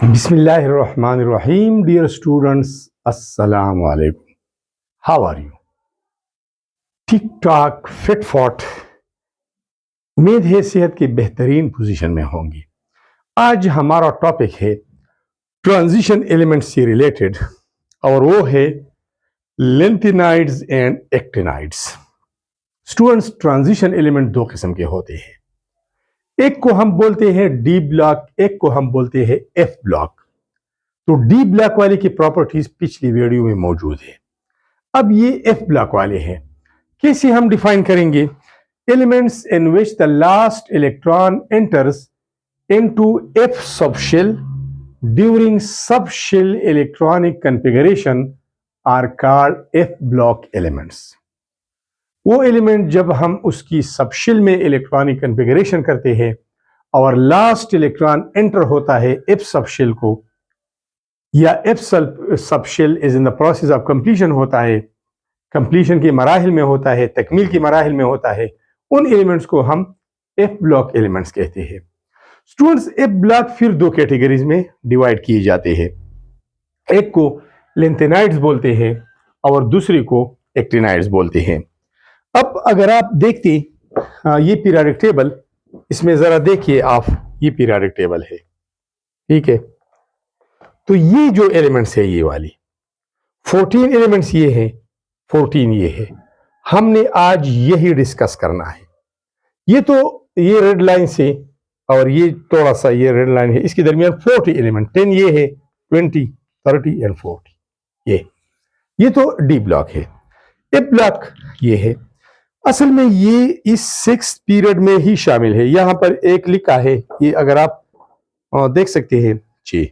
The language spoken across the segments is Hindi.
Bismillahirrahmanirrahim. Dear students, Assalamu alaikum. How are you? ठीक ठाक फिट फॉट। उम्मीद है सेहत की बेहतरीन पोजीशन में होंगी। आज हमारा टॉपिक है ट्रांजिशन एलिमेंट से रिलेटेड और वो है lanthanides and actinides. Students, transition element दो किस्म के होते हैं। एक को हम बोलते हैं डी ब्लॉक, एक को हम बोलते हैं एफ ब्लॉक। तो डी ब्लॉक वाले की प्रॉपर्टीज पिछली वीडियो में मौजूद है। अब ये एफ ब्लॉक वाले हैं। कैसे हम डिफाइन करेंगे? Elements in which the last electron enters into F subshell during subshell electronic configuration are called F block elements. वो एलिमेंट जब हम उसकी सबशेल में इलेक्ट्रॉनिक कॉन्फ़िगरेशन करते हैं और लास्ट इलेक्ट्रॉन एंटर होता है एफ सबशेल को, या F subshell is in the process of completion होता है, कंप्लीशन के मराहिल में होता है, तकमील के मराहिल में होता है, उन एलिमेंट्स को हम एफ ब्लॉक एलिमेंट्स कहते हैं। स्टूडेंट्स, एफ ब्लॉक फिर दो कैटेगरीज में डिवाइड किए जाते हैं। एक को लेंथेनाइड्स बोलते हैं और दूसरी को एक्टिनाइड्स बोलते हैं। अब अगर आप देखते ये पीरियोडिक टेबल, इसमें जरा देखिए आप, ये पीरियोडिक टेबल है, ठीक है। तो ये जो एलिमेंट्स है, ये वाली 14 एलिमेंट्स ये है, 14 ये है। हमने आज यही डिस्कस करना है। ये तो ये रेड लाइन से और ये थोड़ा सा ये रेड लाइन है, इसके दरमियान 40 एलिमेंट, 10 ये है, 20, 30 एंड 40 ये तो डी ब्लॉक है। ए ब्लॉक ये है। असल में ये इस 6th पीरियड में ही शामिल है। यहां पर एक लिखा है, ये अगर आप देख सकते हैं जी।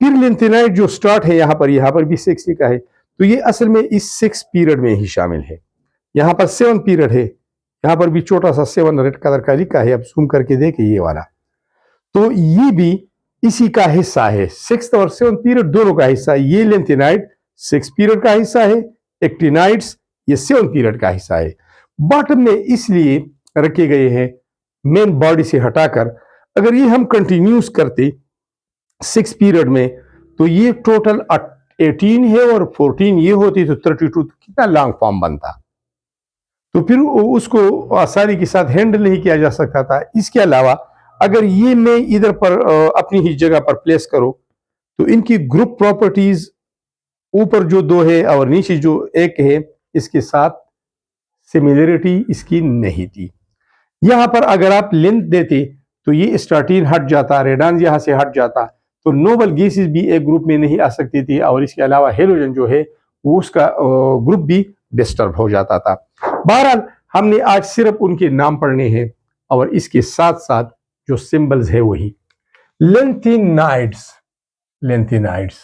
फिर लेंथेनाइड जो स्टार्ट है यहाँ पर भी 6 लिखा है। तो ये असल में इस 6 पीरियड में ही शामिल है। यहाँ पर 7 पीरियड है, यहाँ पर भी छोटा सा 7 रेड कलर का लिखा है। अब जूम करके देखिए ये वाला, तो ये भी इसी का हिस्सा है। 6th और 7th पीरियड दोनों का हिस्सा है। ये लेंथेनाइड 6 पीरियड का हिस्सा है, एक्टिनाइड्स ये 7 पीरियड का हिस्सा है। बॉटम में इसलिए रखे गए हैं मेन बॉडी से हटाकर। अगर ये हम कंटिन्यूस करते 6 पीरियड में, तो ये टोटल 18 है और 14 ये होती तो 32, तो कितना लॉन्ग फॉर्म बनता। तो फिर उसको आसानी के साथ हैंडल नहीं किया जा सकता था। इसके अलावा अगर ये मैं इधर पर अपनी ही जगह पर प्लेस करो, तो इनकी ग्रुप प्रॉपर्टीज ऊपर जो 2 है और नीचे जो 1 है, इसके साथ सिमिलरिटी इसकी नहीं थी। यहां पर अगर आप लेंथ देते तो ये स्टार्टीन हट जाता, रेडान यहां से हट जाता, तो नोबल गैसेस भी एक ग्रुप में नहीं आ सकती थी। और इसके अलावा हेलोजन जो है वो उसका ग्रुप भी डिस्टर्ब हो जाता था। बहरहाल हमने आज सिर्फ उनके नाम पढ़ने हैं और इसके साथ साथ जो सिंबल्स है वही। लेंथेनाइड्स, लेंथेनाइड्स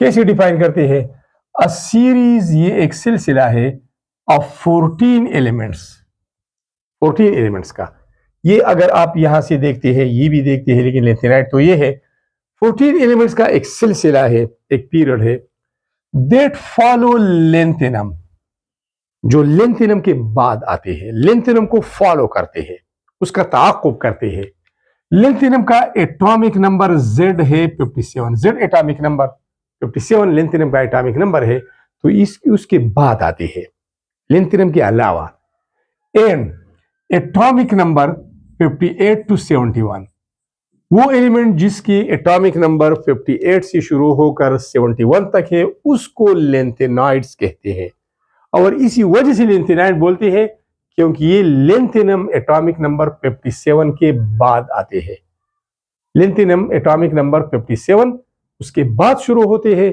कैसे डिफाइन करते हैं? अ सीरीज, ये एक सिलसिला है ऑफ 14 एलिमेंट्स, 14 एलिमेंट्स का। ये अगर आप यहां से देखते हैं, ये भी देखते हैं, लेकिन लेंथेनाइड तो ये है 14 एलिमेंट्स का एक सिलसिला है, एक पीरियड है। दैट फॉलो लेंथेनम, जो लेंथेनम के बाद आते हैं, लेंथेनम को फॉलो करते हैं, उसका ताक़ुब करते हैं। लेंथेनम का एटॉमिक नंबर Z है 57, Z एटॉमिक नंबर 57 लेंथेनम का एटॉमिक नंबर है। तो उसके बाद आते हैं लेंथेनम के अलावा एंड एटॉमिक नंबर 58 to 71। वो एलिमेंट जिसकी एटॉमिक नंबर 58 से शुरू होकर 71 तक है, उसको लेंथेनाइड्स कहते हैं। और इसी वजह से लेंथेनाइड बोलते हैं क्योंकि ये लेंथेनम एटॉमिक नंबर 57 के बाद आते हैं। लेंथेनम एटॉमिक नंबर 57 उसके बाद शुरू होते हैं।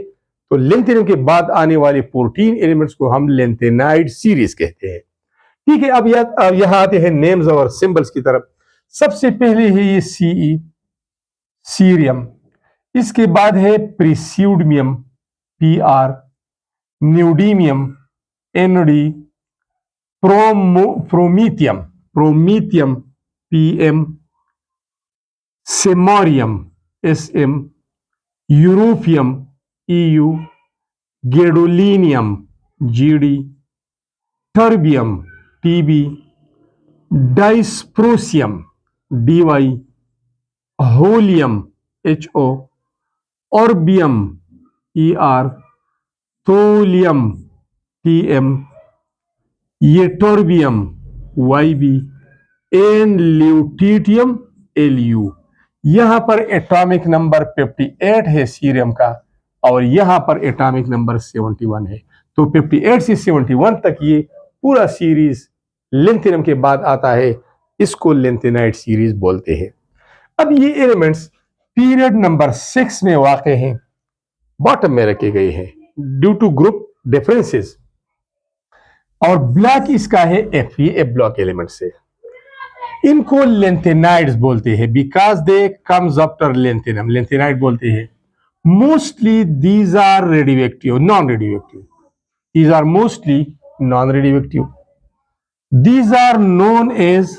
तो लेंथेनम के बाद आने वाले 14 एलिमेंट्स को हम लेंथेनाइड सीरीज कहते हैं। ठीक है, अब यहां आते हैं नेम्स और सिंबल्स की तरफ। सबसे पहले है ये सीई, सीरियम। इसके बाद है प्रीस्यूडमियम, PR, न्यूडीमियम, ND, promethium, promethium, PM, सेमोरियम, SM, europium, EU, गेडोलिनियम, GD, terbium, TB, डाइस्प्रोसियम, DY, holmium, HO, ऑर्बियम ER, थोलियम TM, ये टोर्बियम YB, एन ल्यूटीटियम LU। यहां पर एटॉमिक नंबर 58 है सीरियम का और यहां पर एटॉमिक नंबर 71 है। तो 58 से 71 तक ये पूरा सीरीज लेंथेनम के बाद आता है, इसको लेंथेनाइड सीरीज बोलते हैं। अब ये एलिमेंट्स पीरियड नंबर 6 में वाक़े हैं, बॉटम में रखे गए हैं ड्यू टू ग्रुप डिफरेंसेस, और ब्लॉक इसका है F, ये F ब्लॉक एलिमेंट्स है। इनको लेंथेनाइड्स बोलते हैं because they comes after lanthanum, lanthanide बोलते हैं। Mostly these are radioactive, non radioactive, these are mostly non radioactive. These are known as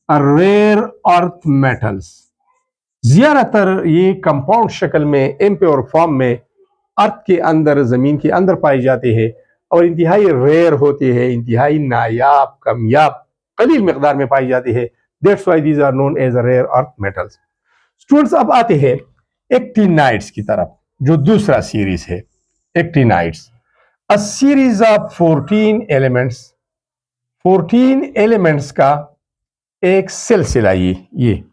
rare earth metals. ज्यादातर ये कंपाउंड शक्ल में इम्प्योर फॉर्म में अर्थ के अंदर, जमीन के अंदर पाए जाते हैं और इंतहाई रेयर होते हैं, इंतहाई नायाब, कमयाब, कलील मिकदार में पाई जाती है। That's why these are known as rare earth metals. Students, अब आते हैं एक्टिनाइड्स की तरफ, जो दूसरा सीरीज है actinides. A series of 14 elements, 14 elements का एक सिलसिला, ये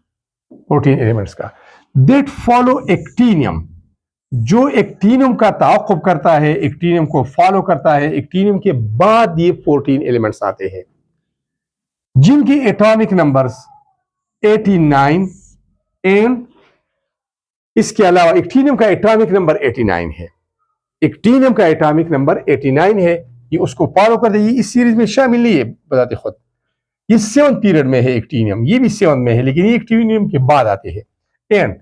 14 एलिमेंट्स का, दैट फॉलो एक्टिनियम, जो एक्टिनियम का ताक़ुब करता है, एक्टिनियम को फॉलो करता है। एक्टिनियम के बाद ये 14 एलिमेंट्स आते हैं जिनके एटॉमिक नंबर्स 89 एंड इसके अलावा एक्टिनियम का एटॉमिक नंबर 89 है। एक्टिनियम का एटॉमिक नंबर 89 है, ये उसको फॉलो करते हैं। इस सीरीज में शामिल नहीं है बताते खुद, ये 7th पीरियड में है एक्टिनियम, ये भी 7th में है, लेकिन ये एक्टिनियम के बाद आते हैं। And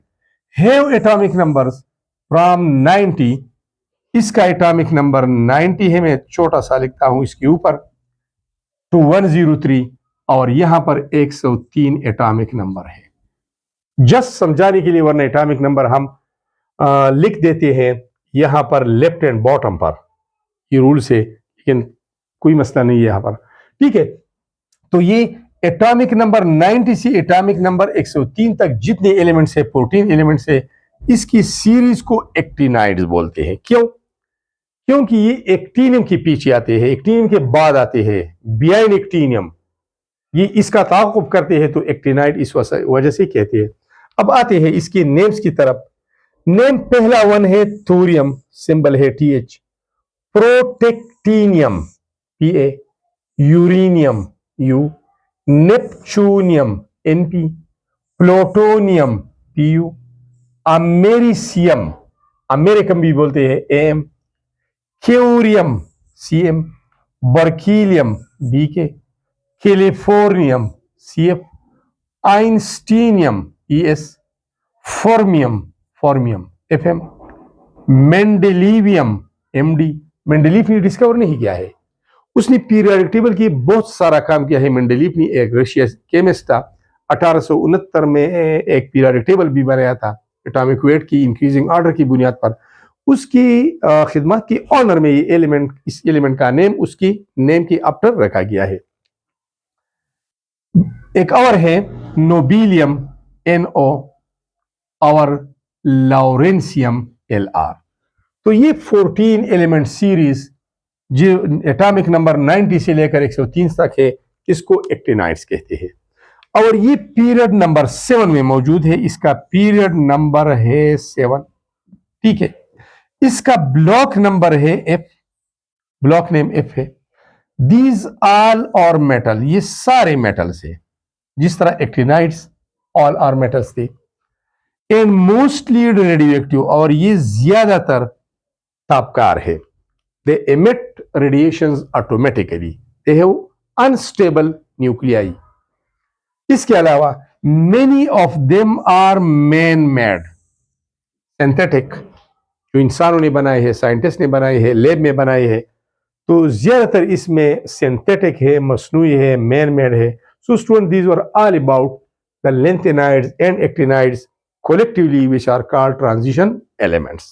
have atomic numbers from 90, इसका एटॉमिक नंबर 90 है, मैं छोटा सा लिखता हूं इसके ऊपर, टू 103, और यहां पर 103 एटॉमिक नंबर है। जस्ट समझाने के लिए, वरना एटॉमिक नंबर हम लिख देते हैं यहां पर लेफ्ट एंड बॉटम पर, ये रूल से, लेकिन कोई मसला नहीं है यहां पर, ठीक है। तो ये एटॉमिक नंबर 90 से एटॉमिक नंबर 103 तक जितने एलिमेंट्स है, 14 एलिमेंट्स है, इसकी सीरीज को एक्टिनाइड्स बोलते हैं। क्यों? क्योंकि ये एक्टिनियम के पीछे आते हैं, एक्टिनियम के बाद आते हैं, बिहाइंड एक्टिनियम ये इसका ताक़ुब करते हैं, तो एक्टिनाइड इस वजह से कहते हैं। अब आते हैं इसके नेम्स की तरफ। नेम पहला वन है थोरियम, सिंबल है TH, protactinium PA, uranium U, neptunium NP, plutonium PU, अमेरिसियम, अमेरिकम भी बोलते हैं AM, curium CM, बर्कीलियम BK, californium CF, einsteinium ES, फॉर्मियम FM, मेंडेलीवियम MD। Mendeleev ने डिस्कवर नहीं किया है, उसने पीरियोडिक टेबल की बहुत सारा काम किया है। मेंडेलीव ने एक रशिया केमिस्ट था, 1869 में एक पीरियोडिक टेबल भी बनाया था एटॉमिक वेट की इंक्रीजिंग ऑर्डर की बुनियाद पर। उसकी खिदमत की ऑनर में ये एलिमेंट, इस एलिमेंट का नेम उसकी नेम के आफ्टर रखा गया है। एक और है नोबिलियम NO और लॉरेंसियम LR। तो ये 14 एलिमेंट सीरीज जो एटॉमिक नंबर 90 से लेकर 103 तक है, इसको एक्टिनाइड्स कहते हैं। और ये पीरियड नंबर 7 में मौजूद है, इसका पीरियड नंबर है 7, ठीक है। इसका ब्लॉक नंबर है F, ब्लॉक नेम F है। दीज ऑल और मेटल, ये सारे मेटल्स है, जिस तरह एक्टिनाइड्स ऑल आर मेटल्स थे। एंड मोस्टली रेडियोएक्टिव, और ये ज्यादातर तापकार है। They emit radiations automatically, they have unstable nuclei. इसके अलावा many of them are man made, synthetic, जो इंसानों ने बनाए हैं, साइंटिस्ट ने बनाए हैं, लैब में बनाए हैं, तो ज्यादातर इसमें सिंथेटिक है, मसनूई है, मैन मेड है। So student, these were all about the lanthanides and actinides collectively, which are called transition elements.